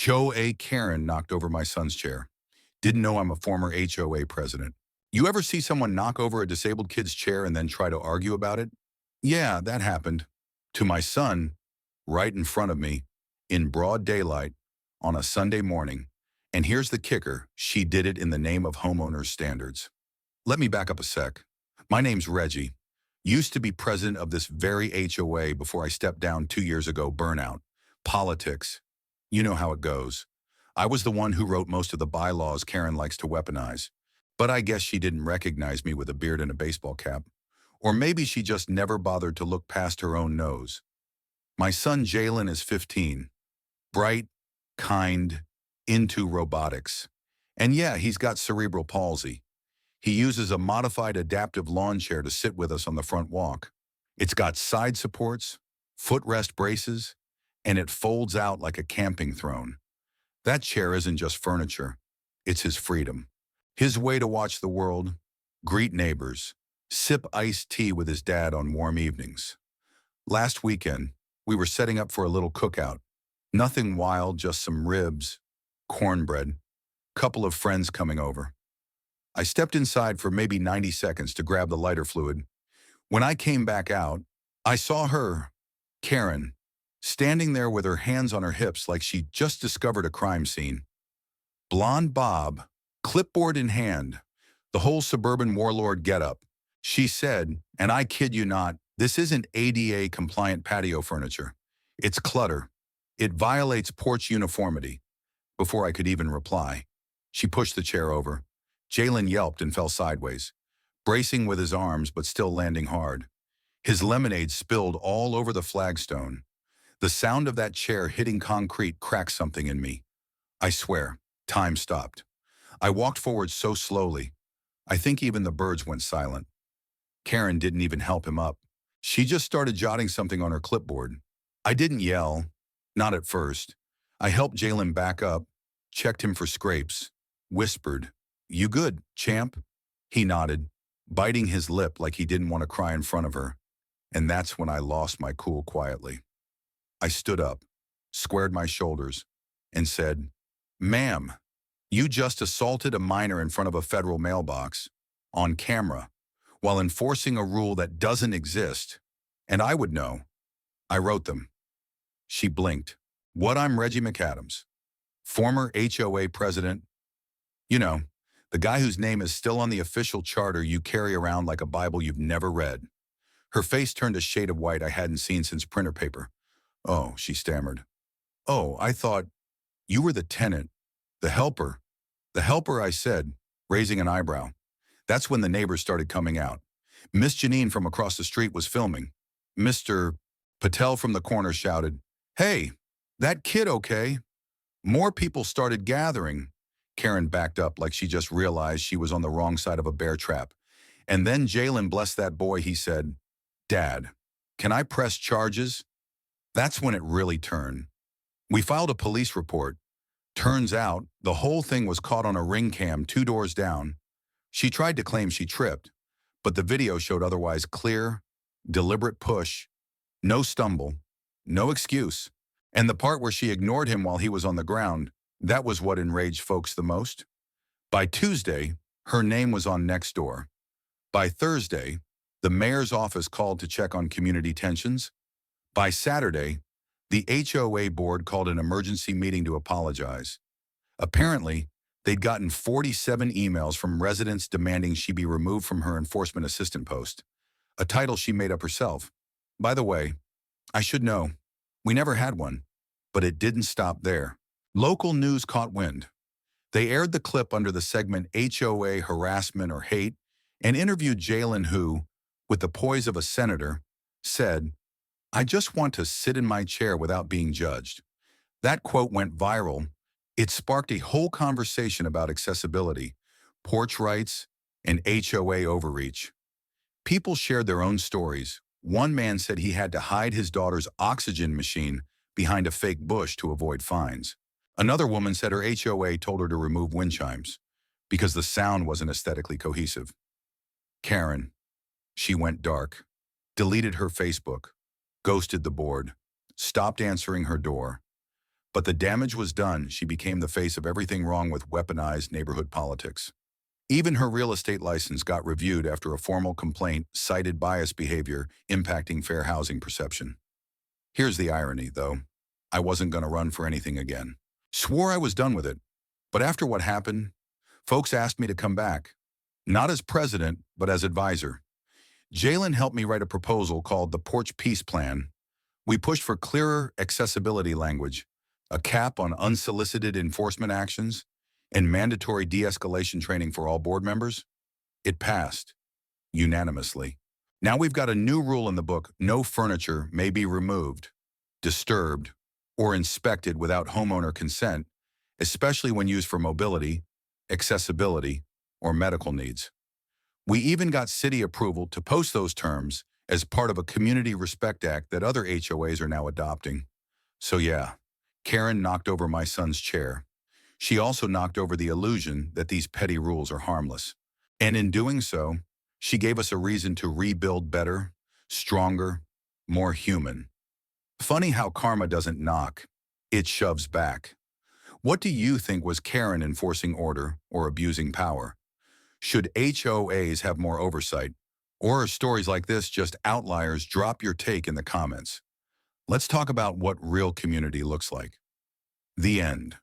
HOA Karen knocked over my son's chair. Didn't know I'm a former HOA president. You ever see someone knock over a disabled kid's chair and then try to argue about it? Yeah, that happened. To my son, right in front of me, in broad daylight, on a Sunday morning. And here's the kicker, she did it in the name of homeowners standards. Let me back up a sec. My name's Reggie. Used to be president of this very HOA before I stepped down 2 years ago, burnout. Politics. You know how it goes. I was the one who wrote most of the bylaws Karen likes to weaponize. But I guess she didn't recognize me with a beard and a baseball cap. Or maybe she just never bothered to look past her own nose. My son Jalen is 15. Bright, kind, into robotics. And yeah, he's got cerebral palsy. He uses a modified adaptive lawn chair to sit with us on the front walk. It's got side supports, footrest braces, and it folds out like a camping throne. That chair isn't just furniture, it's his freedom. His way to watch the world, greet neighbors, sip iced tea with his dad on warm evenings. Last weekend, we were setting up for a little cookout. Nothing wild, just some ribs, cornbread, couple of friends coming over. I stepped inside for maybe 90 seconds to grab the lighter fluid. When I came back out, I saw her, Karen, standing there with her hands on her hips like she just discovered a crime scene. Blonde bob, clipboard in hand, the whole suburban warlord getup. She said, and I kid you not, this isn't ADA-compliant patio furniture. It's clutter. It violates porch uniformity. Before I could even reply, she pushed the chair over. Jalen yelped and fell sideways, bracing with his arms but still landing hard. His lemonade spilled all over the flagstone. The sound of that chair hitting concrete cracked something in me. I swear, time stopped. I walked forward so slowly, I think even the birds went silent. Karen didn't even help him up. She just started jotting something on her clipboard. I didn't yell, not at first. I helped Jalen back up, checked him for scrapes, whispered, "You good, champ?" He nodded, biting his lip like he didn't want to cry in front of her. And that's when I lost my cool quietly. I stood up, squared my shoulders, and said, "Ma'am, you just assaulted a minor in front of a federal mailbox, on camera, while enforcing a rule that doesn't exist. And I would know. I wrote them." She blinked. "What, I'm Reggie McAdams, former HOA president. You know, the guy whose name is still on the official charter you carry around like a Bible you've never read." Her face turned a shade of white I hadn't seen since printer paper. "Oh," she stammered. "Oh, I thought you were the tenant, the helper." "The helper," I said, raising an eyebrow. That's when the neighbors started coming out. Miss Janine from across the street was filming. Mr. Patel from the corner shouted, "Hey, that kid okay?" More people started gathering. Karen backed up like she just realized she was on the wrong side of a bear trap. And then Jalen, bless that boy, he said, "Dad, can I press charges?" That's when it really turned. We filed a police report. Turns out, the whole thing was caught on a ring cam 2 doors down. She tried to claim she tripped, but the video showed otherwise clear, deliberate push, no stumble, no excuse. And the part where she ignored him while he was on the ground, that was what enraged folks the most. By Tuesday, her name was on Nextdoor. By Thursday, the mayor's office called to check on community tensions. By Saturday, the HOA board called an emergency meeting to apologize. Apparently, they'd gotten 47 emails from residents demanding she be removed from her enforcement assistant post, a title she made up herself. By the way, I should know, we never had one, but it didn't stop there. Local news caught wind. They aired the clip under the segment HOA Harassment or Hate and interviewed Jalen who, with the poise of a senator, said, "I just want to sit in my chair without being judged." That quote went viral. It sparked a whole conversation about accessibility, porch rights, and HOA overreach. People shared their own stories. One man said he had to hide his daughter's oxygen machine behind a fake bush to avoid fines. Another woman said her HOA told her to remove wind chimes because the sound wasn't aesthetically cohesive. Karen, she went dark, deleted her Facebook, ghosted the board, stopped answering her door. But the damage was done. She became the face of everything wrong with weaponized neighborhood politics. Even her real estate license got reviewed after a formal complaint cited bias behavior impacting fair housing perception. Here's the irony, though. I wasn't going to run for anything again. Swore I was done with it. But after what happened, folks asked me to come back. Not as president, but as advisor. Jalen helped me write a proposal called the Porch Peace Plan. We pushed for clearer accessibility language, a cap on unsolicited enforcement actions, and mandatory de-escalation training for all board members. It passed, unanimously. Now we've got a new rule in the book: no furniture may be removed, disturbed, or inspected without homeowner consent, especially when used for mobility, accessibility, or medical needs. We even got city approval to post those terms as part of a Community Respect Act that other HOAs are now adopting. So yeah, Karen knocked over my son's chair. She also knocked over the illusion that these petty rules are harmless. And in doing so, she gave us a reason to rebuild better, stronger, more human. Funny how karma doesn't knock, it shoves back. What do you think was Karen enforcing order or abusing power? Should HOAs have more oversight? Or are stories like this just outliers? Drop your take in the comments. Let's talk about what real community looks like. The end.